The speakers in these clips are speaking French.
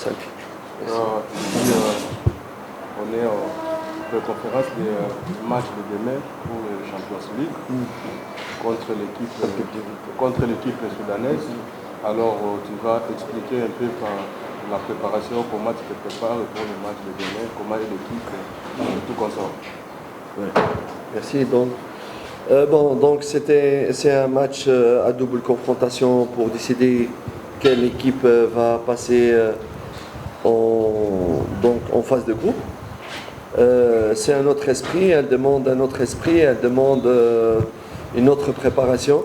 Asante. On est en préconférence du match de demain pour le Champions League contre l'équipe soudanaise. Alors tu vas expliquer un peu par la préparation, comment tu te prépares pour le match de demain, comment est l'équipe, tout comme ça. Ouais. Merci. Donc c'est un match à double confrontation pour décider quelle équipe va passer en phase de groupe. C'est un autre esprit, elle demande un autre esprit, elle demande une autre préparation.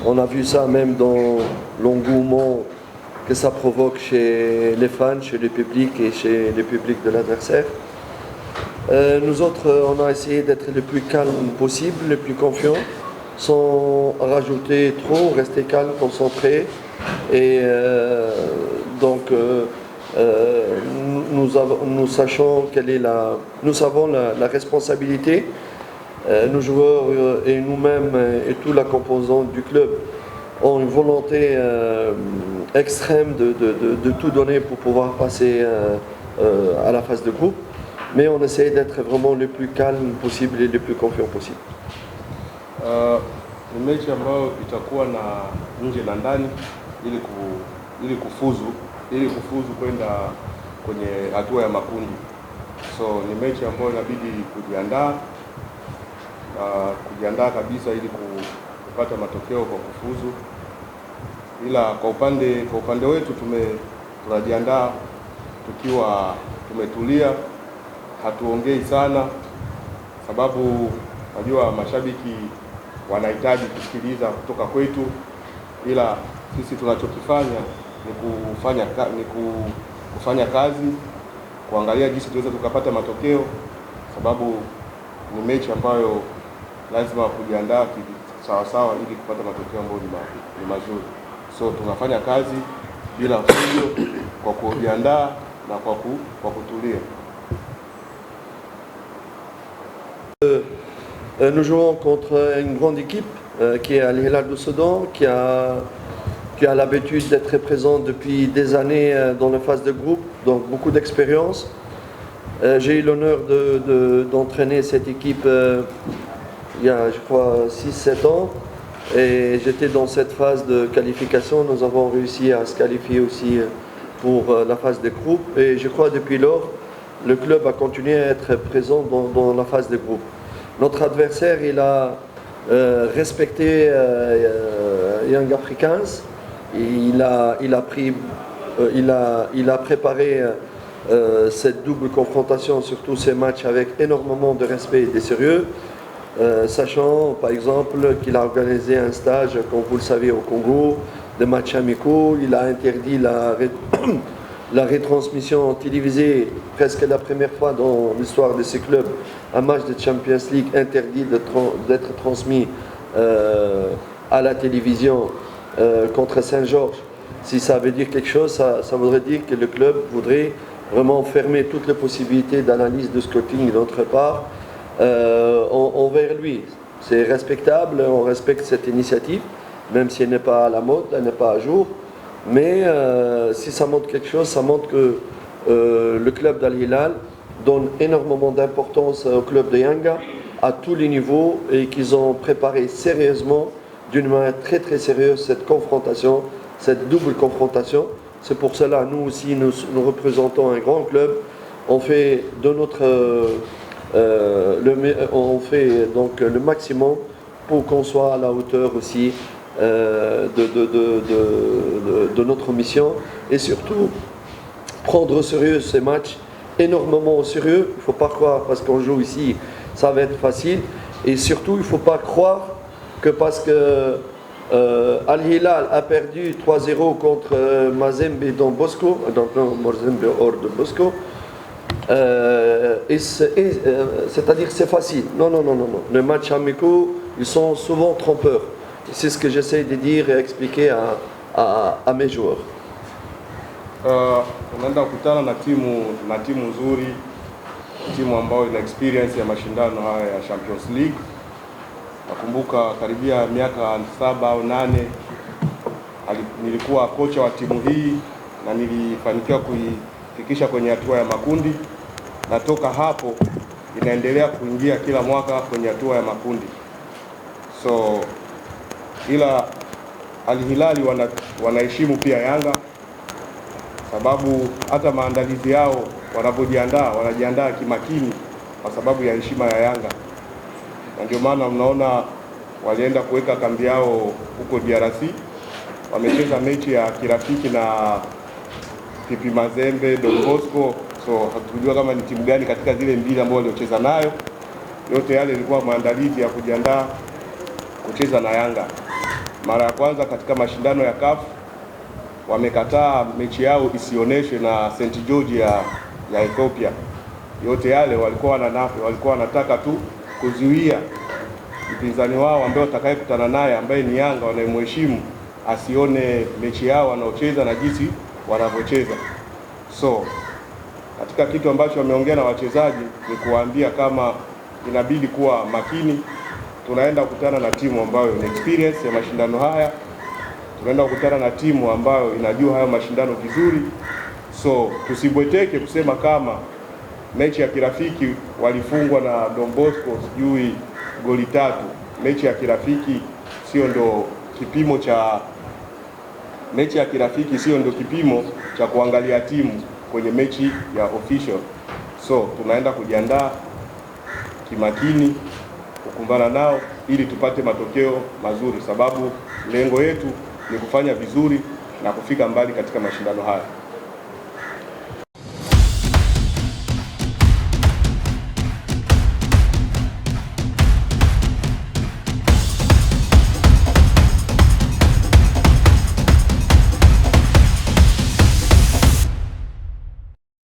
On a vu ça même dans l'engouement que ça provoque chez les fans, chez le public et chez le public de l'adversaire. Nous autres, on a essayé d'être le plus calme possible, le plus confiant, sans rajouter trop, rester calme, concentré. Et nous savons la responsabilité. Nos joueurs et nous-mêmes et toute la composante du club ont une volonté extrême de tout donner pour pouvoir passer à la phase de groupe. Mais on essaie d'être vraiment le plus calme possible et le plus confiant possible. Ni mechi ambayo itakuwa na nje na ndani ili kufuzu kwenda kwenye hatua ya makundi. So ni mechi ambayo inabidi kujiandaa kabisa ili kupata matokeo kwa kufuzu. Ila kwa upande wetu tunajiandaa tukiwa tumetulia, hatuongei sana, sababu najua mashabiki wanahitaji kusikiliza kutoka kwetu, ila sisi tunachokifanya ni kufanya kazi, kuangalia jinsi tuweze tukapata matokeo, sababu ni mechi ambayo lazima kujiandaa sawa ili kupata matokeo ambayo ni mazuri. So tunafanya kazi bila fujo, kwa kujiandaa na kwa kutulia. Nous jouons contre une grande équipe qui est Al Hilal du Soudan, qui a l'habitude d'être présente depuis des années dans la phase de groupe, donc beaucoup d'expérience. J'ai eu l'honneur d'entraîner cette équipe il y a, je crois, 6-7 ans. Et j'étais dans cette phase de qualification. Nous avons réussi à se qualifier aussi pour la phase de groupe. Et je crois depuis lors, le club a continué à être présent dans la phase de groupe. Notre adversaire, il a respecté Young Africans. Il a préparé cette double confrontation, surtout ces matchs, avec énormément de respect et de sérieux. Sachant par exemple qu'il a organisé un stage, comme vous le savez, au Congo, des matchs amicaux. Il a interdit la retransmission télévisée, presque la première fois dans l'histoire de ce club, un match de Champions League interdit d'être transmis à la télévision contre Saint-Georges. Si ça veut dire quelque chose, ça voudrait dire que le club voudrait vraiment fermer toutes les possibilités d'analyse de scouting de notre part envers lui. C'est respectable, on respecte cette initiative, même si elle n'est pas à la mode, elle n'est pas à jour. Mais si ça montre quelque chose, ça montre que le club d'Al Hilal donne énormément d'importance au club de Yanga à tous les niveaux et qu'ils ont préparé sérieusement, d'une manière très très sérieuse, cette confrontation, cette double confrontation. C'est pour cela, nous aussi, nous représentons un grand club. On fait de notre on fait donc le maximum pour qu'on soit à la hauteur aussi de notre mission, et surtout prendre au sérieux ces matchs, énormément au sérieux. Il ne faut pas croire parce qu'on joue ici ça va être facile, et surtout il ne faut pas croire que parce que Al Hilal a perdu 3-0 contre Mazembe Don Bosco, donc non, Mazembe hors de Bosco, c'est-à-dire que c'est facile. Non. Les matchs amicaux, ils sont souvent trompeurs. C'est ce que j'essaie de dire et expliquer à mes joueurs. Unaenda kukutana na timu nzuri, timu ambayo ina experience ya mashindano haya ya Champions League. Nakumbuka karibia miaka 7 au 8 nilikuwa kocha wa timu hii na nilifanikiwa kufikisha kwenye hatua ya makundi, na toka hapo inaendelea kuingia kila mwaka kwenye hatua ya makundi. So ila Al Hilali wanaheshimu pia Yanga, sababu hata maandalizi yao wanajiandaa kimakini kwa sababu ya heshima ya Yanga, na ndio maana mnaona walienda kuweka kambi yao huko DRC. Wamecheza mechi ya kirafiki na TP Mazembe, Don Bosco, so hatujua kama ni timu gani katika zile mbili ambazo waliocheza nayo. Yote yale ilikuwa maandalizi ya kujiandaa kucheza na Yanga. Mara ya kwanza katika mashindano ya CAF wamekataa mechi yao isioneshwe na St. George ya Ethiopia. Yote yale walikuwa wanataka tu kuzuia mpinzani wao ambaye watakayekutana naye ambaye ni Yanga wanayemheshimu asione mechi yao wanaocheza na jinsi wanavyocheza. So katika kitu ambacho wameongea na wachezaji ni kuwaambia kama inabidi kuwa makini. Tunaenda kukutana na timu ambayo ina experience ya mashindano haya, tunaenda kukutana na timu ambayo inajua haya mashindano vizuri. So tusibweteke kusema kama mechi ya kirafiki walifungwa na Don Bosco sijui goli 3. Mechi ya kirafiki sio ndo kipimo cha kuangalia timu kwenye mechi ya official. So tunaenda kujiandaa kimakini kukumbana nao ili tupate matokeo mazuri, sababu lengo yetu ni kufanya vizuri na kufika mbali katika mashindano haya.